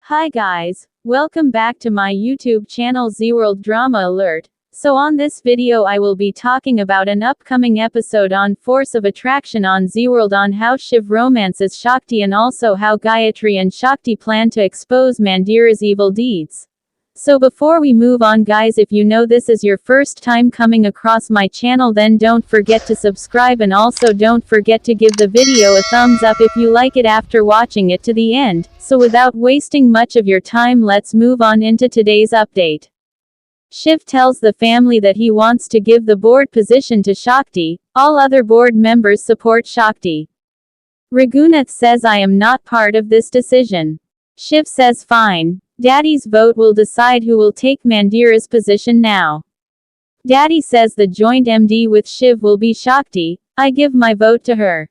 Hi guys, welcome back to my YouTube channel Zeeworld Drama Alert. So on this video I will be talking about an upcoming episode on Force of Attraction on Zeeworld, on how Shiv romances Shakti and also how Gayatri and Shakti plan to expose Mandira's evil deeds. So before we move on guys, if you know this is your first time coming across my channel, then don't forget to subscribe and also don't forget to give the video a thumbs up if you like it after watching it to the end. So without wasting much of your time, let's move on into today's update. Shiv tells the family that he wants to give the board position to Shakti. All other board members support Shakti. Raghunath says, I am not part of this decision. Shiv says fine. Daddy's vote will decide who will take Mandira's position now. Daddy says the joint MD with Shiv will be Shakti. I give my vote to her.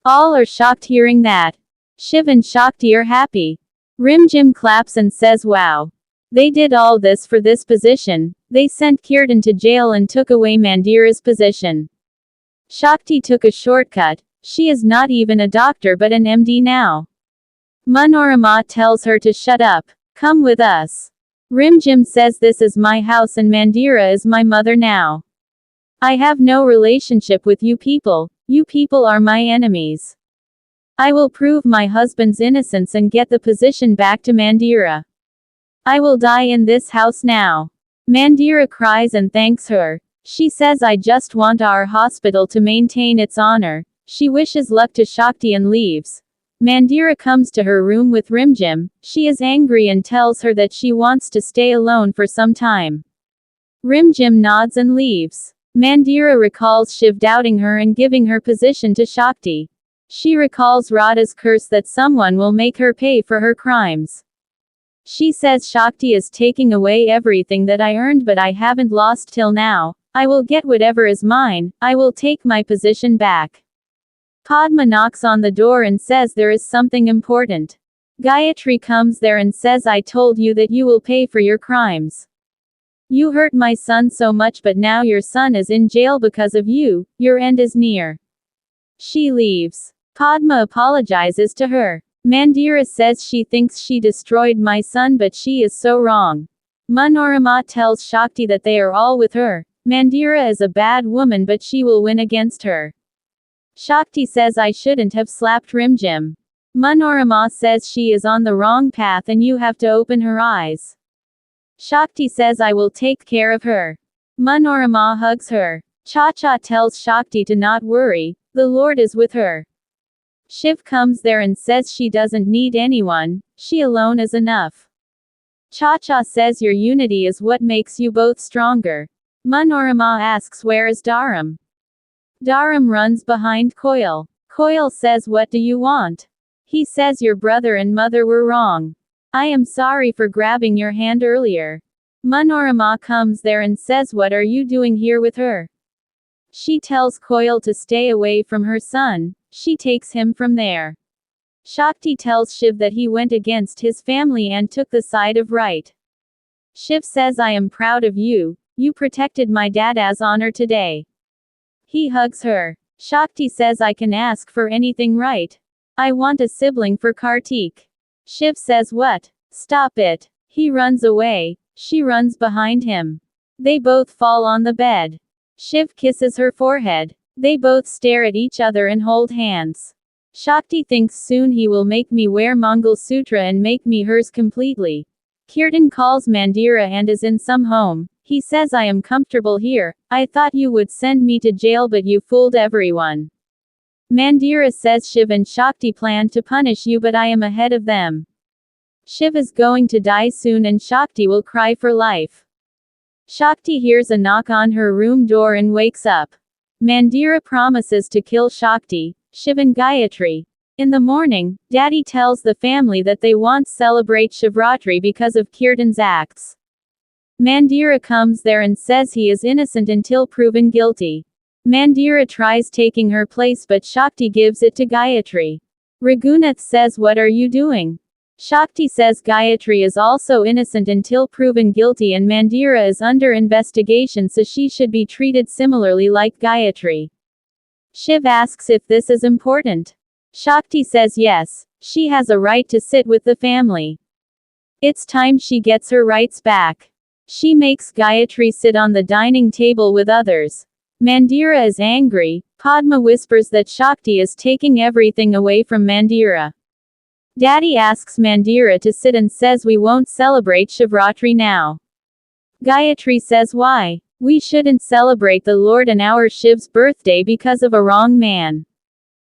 All are shocked hearing that. Shiv and Shakti are happy. Rimjhim claps and says wow. They did all this for this position. They sent Kirtan to jail and took away Mandira's position. Shakti took a shortcut. She is not even a doctor but an MD now. Manorama tells her to shut up. Come with us. Rimjhim says this is my house and Mandira is my mother now. I have no relationship with you people. You people are my enemies. I will prove my husband's innocence and get the position back to Mandira. I will die in this house now. Mandira cries and thanks her. She says I just want our hospital to maintain its honor. She wishes luck to Shakti and leaves. Mandira comes to her room with Rimjhim. She is angry and tells her that she wants to stay alone for some time. Rimjhim nods and leaves. Mandira recalls Shiv doubting her and giving her position to Shakti. She recalls Radha's curse that someone will make her pay for her crimes. She says Shakti is taking away everything that I earned but I haven't lost till now. I will get whatever is mine. I will take my position back. Padma knocks on the door and says there is something important. Gayatri comes there and says I told you that you will pay for your crimes. You hurt my son so much but now your son is in jail because of you. Your end is near. She leaves. Padma apologizes to her. Mandira says she thinks she destroyed my son but she is so wrong. Manorama tells Shakti that they are all with her. Mandira is a bad woman but she will win against her. Shakti says I shouldn't have slapped Rimjhim. Manorama says she is on the wrong path and you have to open her eyes. Shakti says I will take care of her. Manorama hugs her. Chacha tells Shakti to not worry, the Lord is with her. Shiv comes there and says she doesn't need anyone, she alone is enough. Chacha says your unity is what makes you both stronger. Manorama asks where is Dharam. Dharam runs behind Koil. Koil says what do you want? He says your brother and mother were wrong. I am sorry for grabbing your hand earlier. Manorama comes there and says what are you doing here with her? She tells Koil to stay away from her son. She takes him from there. Shakti tells Shiv that he went against his family and took the side of right. Shiv says I am proud of you. You protected my dad's honor today. He hugs her. Shakti says I can ask for anything, right? I want a sibling for Kartik. Shiv says what? Stop it. He runs away. She runs behind him. They both fall on the bed. Shiv kisses her forehead. They both stare at each other and hold hands. Shakti thinks soon he will make me wear Mangal Sutra and make me hers completely. Kirtan calls Mandira and is in some home. He says I am comfortable here. I thought you would send me to jail but you fooled everyone. Mandira says Shiv and Shakti plan to punish you but I am ahead of them. Shiv is going to die soon and Shakti will cry for life. Shakti hears a knock on her room door and wakes up. Mandira promises to kill Shakti, Shiv and Gayatri. In the morning, Daddy tells the family that they won't celebrate Shivratri because of Kirtan's acts. Mandira comes there and says he is innocent until proven guilty. Mandira tries taking her place but Shakti gives it to Gayatri. Raghunath says what are you doing? Shakti says Gayatri is also innocent until proven guilty and Mandira is under investigation so she should be treated similarly like Gayatri. Shiv asks if this is important. Shakti says yes, she has a right to sit with the family. It's time she gets her rights back. She makes Gayatri sit on the dining table with others. Mandira is angry. Padma whispers that Shakti is taking everything away from Mandira. Daddy asks Mandira to sit and says we won't celebrate Shivratri now. Gayatri says why? We shouldn't celebrate the Lord and our Shiv's birthday because of a wrong man.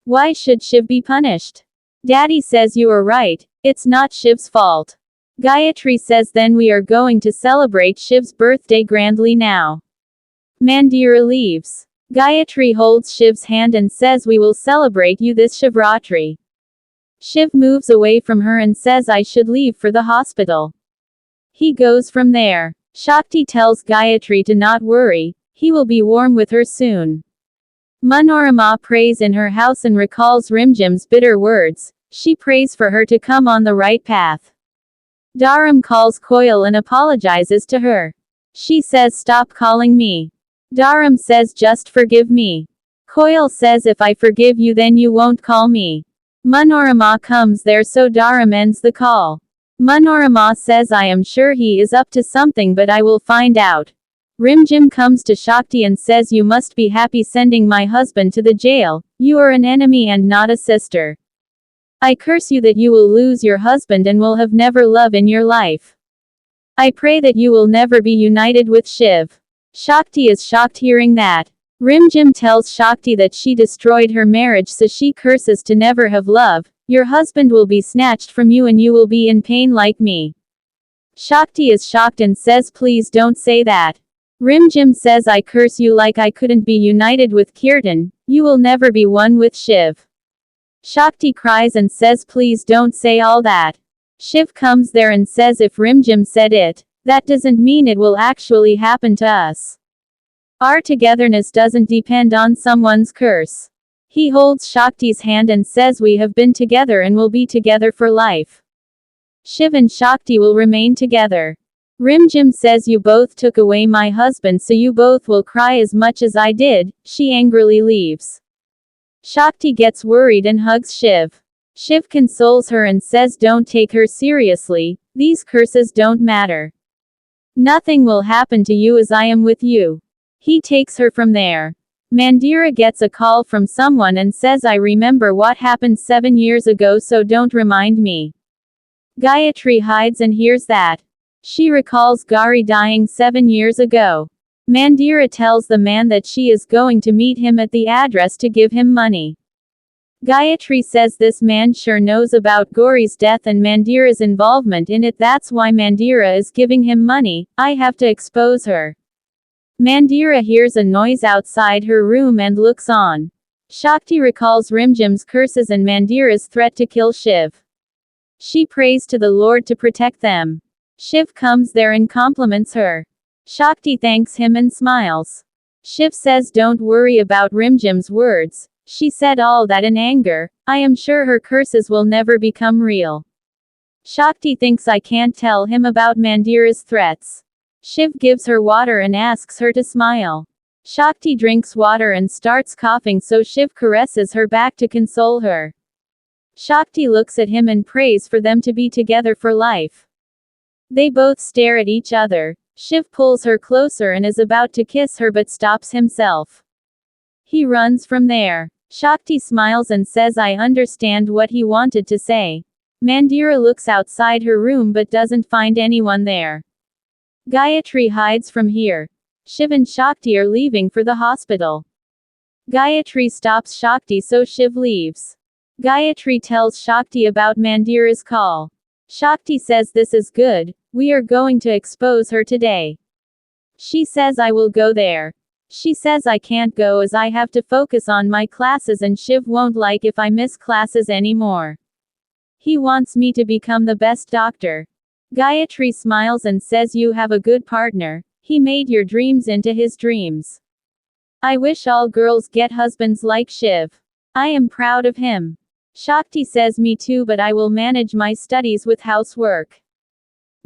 Why should Shiv be punished? Daddy says you are right, it's not Shiv's fault. Gayatri says then we are going to celebrate Shiv's birthday grandly now. Mandira leaves. Gayatri holds Shiv's hand and says we will celebrate you this Shivratri. Shiv moves away from her and says I should leave for the hospital. He goes from there. Shakti tells Gayatri to not worry, he will be warm with her soon. Manorama prays in her house and recalls Rimjhim's bitter words. She prays for her to come on the right path. Dharam calls Koil and apologizes to her. She says stop calling me. Dharam says just forgive me. Koil says if I forgive you then you won't call me. Manorama comes there so Dharam ends the call. Manorama says I am sure he is up to something but I will find out. Rimjhim comes to Shakti and says you must be happy sending my husband to the jail, you are an enemy and not a sister. I curse you that you will lose your husband and will have never love in your life. I pray that you will never be united with Shiv. Shakti is shocked hearing that. Rimjhim tells Shakti that she destroyed her marriage so she curses to never have love. Your husband will be snatched from you and you will be in pain like me. Shakti is shocked and says please don't say that. Rimjhim says I curse you like I couldn't be united with Kirtan, you will never be one with Shiv. Shakti cries and says please don't say all that. Shiv comes there and says if Rimjhim said it, that doesn't mean it will actually happen to us. Our togetherness doesn't depend on someone's curse. He holds Shakti's hand and says we have been together and will be together for life. Shiv and Shakti will remain together. Rimjhim says you both took away my husband so you both will cry as much as I did. She angrily leaves. Shakti gets worried and hugs Shiv. Shiv consoles her and says don't take her seriously, these curses don't matter. Nothing will happen to you as I am with you. He takes her from there. Mandira gets a call from someone and says I remember what happened 7 years ago so don't remind me. Gayatri hides and hears that. She recalls Gauri dying 7 years ago. Mandira tells the man that she is going to meet him at the address to give him money. Gayatri says this man sure knows about Gauri's death and Mandira's involvement in it, that's why Mandira is giving him money. I have to expose her. Mandira hears a noise outside her room and looks on. Shakti recalls Rimjhim's curses and Mandira's threat to kill Shiv. She prays to the Lord to protect them. Shiv comes there and compliments her. Shakti thanks him and smiles. Shiv says don't worry about Rimjhim's words. She said all that in anger. I am sure her curses will never become real. Shakti thinks I can't tell him about Mandira's threats. Shiv gives her water and asks her to smile. Shakti drinks water and starts coughing so Shiv caresses her back to console her. Shakti looks at him and prays for them to be together for life. They both stare at each other. Shiv pulls her closer and is about to kiss her but stops himself. He runs from there. Shakti smiles and says I understand what he wanted to say. Mandira looks outside her room but doesn't find anyone there. Gayatri hides from here. Shiv and Shakti are leaving for the hospital. Gayatri stops Shakti so Shiv leaves. Gayatri tells Shakti about Mandira's call. Shakti says this is good, we are going to expose her today. She says I will go there. She says I can't go as I have to focus on my classes and Shiv won't like if I miss classes anymore. He wants me to become the best doctor. Gayatri smiles and says you have a good partner, he made your dreams into his dreams. I wish all girls get husbands like Shiv. I am proud of him. Shakti says me too but I will manage my studies with housework.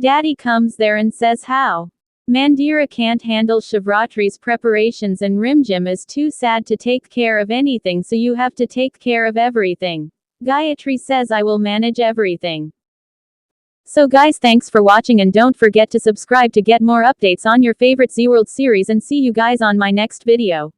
Daddy comes there and says how? Mandira can't handle Shivratri's preparations and Rimjhim is too sad to take care of anything so you have to take care of everything. Gayatri says I will manage everything. So guys, thanks for watching and don't forget to subscribe to get more updates on your favorite Zeeworld series, and see you guys on my next video.